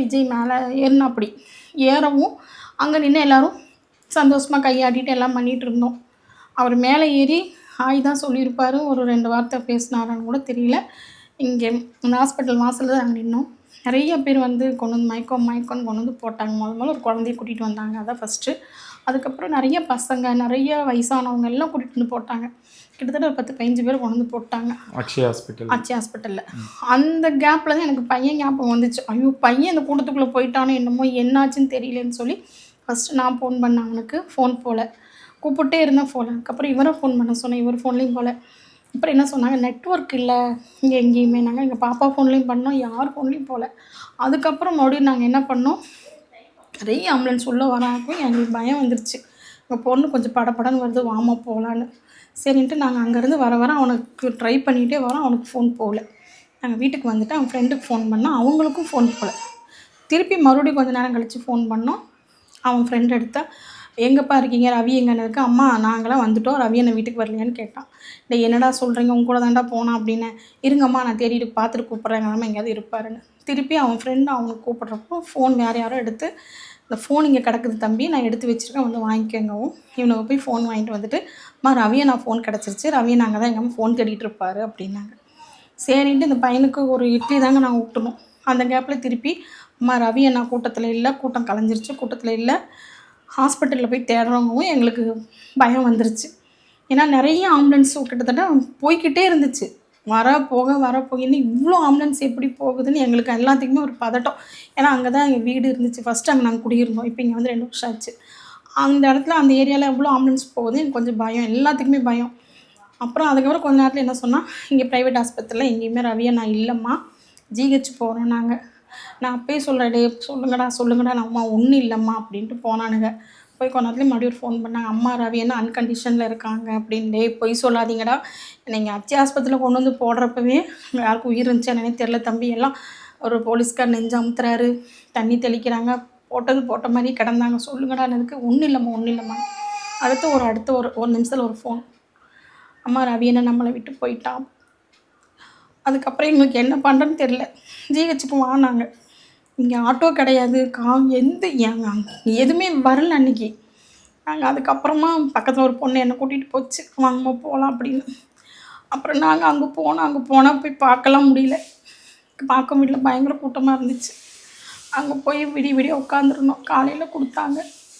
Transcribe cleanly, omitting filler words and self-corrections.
விஜய் மேலே ஏறினாப்படி. ஏறவும் அங்கே நின்று எல்லோரும் சந்தோஷமாக கையாட்டிட்டு எல்லாம் பண்ணிகிட்டு இருந்தோம். அவர் மேலே ஏறி ஹாய் தான் சொல்லியிருப்பார். ஒரு 2 வார்த்தை பேசினாரான்னு கூட தெரியல. இங்கே இந்த ஹாஸ்பிட்டல் வாசலில் தான் நாங்கள் நின்னோம். நிறைய பேர் வந்து கொண்டு வந்து மயக்கம்னு கொண்டு வந்து போட்டாங்க. முதல்ல ஒரு குழந்தைய கூட்டிகிட்டு வந்தாங்க. அதான் ஃபஸ்ட்டு. அதுக்கப்புறம் நிறைய பசங்க, நிறைய வயசானவங்க எல்லாம் கூட்டிகிட்டு வந்து போட்டாங்க. கிட்டத்தட்ட ஒரு 10-15 பேர் கொண்டு வந்து போட்டாங்க அக்ஷயா ஹாஸ்பிட்டலில். அந்த கேப்பில் தான் எனக்கு பையன் ஞாபகம் வந்துச்சு. ஐயோ, பையன் இந்த கூட்டத்துக்குள்ளே போயிட்டானோ என்னமோ, என்னாச்சுன்னு தெரியலன்னு சொல்லி ஃபஸ்ட்டு நான் ஃபோன் பண்ணேன். அவனுக்கு ஃபோன் போகல. கூப்பிட்டே இருந்தேன் ஃபோனை. அதுக்கப்புறம் இவரை ஃபோன் பண்ண சொன்னேன். இவர் ஃபோன்லேயும் போகல. அப்புறம் என்ன சொன்னாங்க, நெட்ஒர்க் இல்லை இங்கே எங்கேயுமே. நாங்கள் எங்கள் பாப்பா ஃபோன்லேயும் பண்ணோம், யார் ஃபோன்லேயும் போகல. அதுக்கப்புறம் மறுபடியும் நாங்கள் என்ன பண்ணோம், நிறைய ஆம்புலன்ஸ் உள்ளே வராக்கும் எங்களுக்கு பயம் வந்துருச்சு. எங்கள் பொண்ணு கொஞ்சம் படப்படன்னு வருது, வாமா போகலான்னு. சரின்ட்டு நாங்கள் அங்கேருந்து வர அவனுக்கு ட்ரை பண்ணிகிட்டே வரோம். அவனுக்கு ஃபோன் போகல. நாங்கள் வீட்டுக்கு வந்துட்டு அவன் ஃப்ரெண்டுக்கு ஃபோன் பண்ணோம். அவங்களுக்கும் ஃபோன் போகல. திருப்பி மறுபடியும் கொஞ்சம் நேரம் கழித்து ஃபோன் பண்ணோம். அவன் ஃப்ரெண்ட் எடுத்தா, எங்கேப்பா இருக்கீங்க, ரவி எங்கன்னு இருக்கு. அம்மா நாங்களாம் வந்துவிட்டோம், ரவி என்ன வீட்டுக்கு வரலையான்னு கேட்டான். இல்லை என்னடா சொல்கிறீங்க, உங்க கூட தாண்டா போனான் அப்படின்னு. இருங்கம்மா நான் தேடிட்டு பார்த்துட்டு கூப்பிட்றேன், எங்கள் அம்மா எங்கேயாவது இருப்பாருன்னு. திருப்பி அவன் ஃப்ரெண்டு அவனுக்கு கூப்பிட்றப்போ ஃபோன் வேறு யாரோ எடுத்து, இந்த ஃபோன் இங்கே கிடக்குது தம்பி, நான் எடுத்து வச்சுருக்கேன், வந்து வாங்கிக்கோங்கவும் இவனுக்கு போய் ஃபோன் வாங்கிட்டு வந்துட்டு, அம்மா ரவியை நான் ஃபோன் கிடச்சிருச்சு, ரவியை நாங்கள் தான் எங்கள் அம்மா ஃபோன் தேடிட்டு இருப்பார் அப்படின்னாங்க. சரின்ட்டு இந்த பையனுக்கு ஒரு இட்லி தாங்க நாங்கள் விட்டணும். அந்த கேப்பில் திருப்பி, அம்மா ரவியை நான் கூட்டத்தில் இல்லை, கூட்டம் கலைஞ்சிருச்சு, கூட்டத்தில் இல்லை, ஹாஸ்பிட்டலில் போய் தேடுறவங்கவும் எங்களுக்கு பயம் வந்துருச்சு. ஏன்னா நிறைய ஆம்புலன்ஸ் கிட்டத்தட்ட போய்கிட்டே இருந்துச்சு. வர போக இன்னும் இவ்வளோ ஆம்புலன்ஸ் எப்படி போகுதுன்னு எங்களுக்கு எல்லாத்துக்குமே ஒரு பதட்டம். ஏன்னா அங்கே தான் எங்கள் வீடு இருந்துச்சு. ஃபஸ்ட்டு அங்கே நாங்கள் குடியிருந்தோம். இப்போ இங்கே வந்து 2 வருஷம் ஆச்சு. அந்த இடத்துல அந்த ஏரியாவில் எவ்வளோ ஆம்புலன்ஸ் போகுது எனக்கு கொஞ்சம் பயம், எல்லாத்துக்குமே பயம். அப்புறம் அதுக்கப்புறம் கொஞ்ச நேரத்தில் என்ன சொன்னால், இங்கே ப்ரைவேட் ஆஸ்பத்திரியில் எங்கேயுமே ரவியை நான் இல்லைம்மா, ஜிஹெச் போகிறோம் நாங்கள். நான் அப்பயே சொல்கிறேன், டே சொல்லுங்கடா அம்மா ஒன்றும் இல்லைம்மா அப்படின்ட்டு போனானுங்க. போய் கொஞ்ச நேரத்துலேயும் மறுபடியும் ஒரு ஃபோன் பண்ணாங்க, அம்மா ரவி என்ன அன்கண்டிஷனில் இருக்காங்க அப்படின்னு. டே பொய் சொல்லாதீங்கடா, நீங்கள் அக்ஷயா ஆஸ்பத்திரியில் கொண்டு வந்து போடுறப்பவே யாருக்கும் உயிர் இருந்துச்சு என்னன்னே தெரில தம்பி. எல்லாம் ஒரு போலீஸ்கார் நெஞ்சு அமுத்துறாரு, தண்ணி தெளிக்கிறாங்க, போட்ட மாதிரி கிடந்தாங்க. சொல்லுங்கடான்னு ஒன்றும் இல்லைம்மா. அடுத்த ஒரு நிமிஷத்தில் ஒரு ஃபோன், அம்மா ரவி என்ன நம்மளை விட்டு போயிட்டான். அதுக்கப்புறம் எங்களுக்கு என்ன பண்ணுறேன்னு தெரில. ஜிஹெச்சுக்கு வானாங்க. இங்கே ஆட்டோ கிடையாது, எதுவுமே வரல அன்றைக்கி. நாங்கள் அதுக்கப்புறமா பக்கத்தில் ஒரு பொண்ணு என்னை கூட்டிகிட்டு போச்சு, வாங்கம்மா போகலாம் அப்படின்னு. அப்புறம் நாங்கள் அங்கே போனால் போய் பார்க்கலாம் முடியல. பார்க்க முடியல, பயங்கர கூட்டமாக இருந்துச்சு. அங்கே போய் விடிய உட்காந்துருந்தோம். காலையில் கொடுத்தாங்க.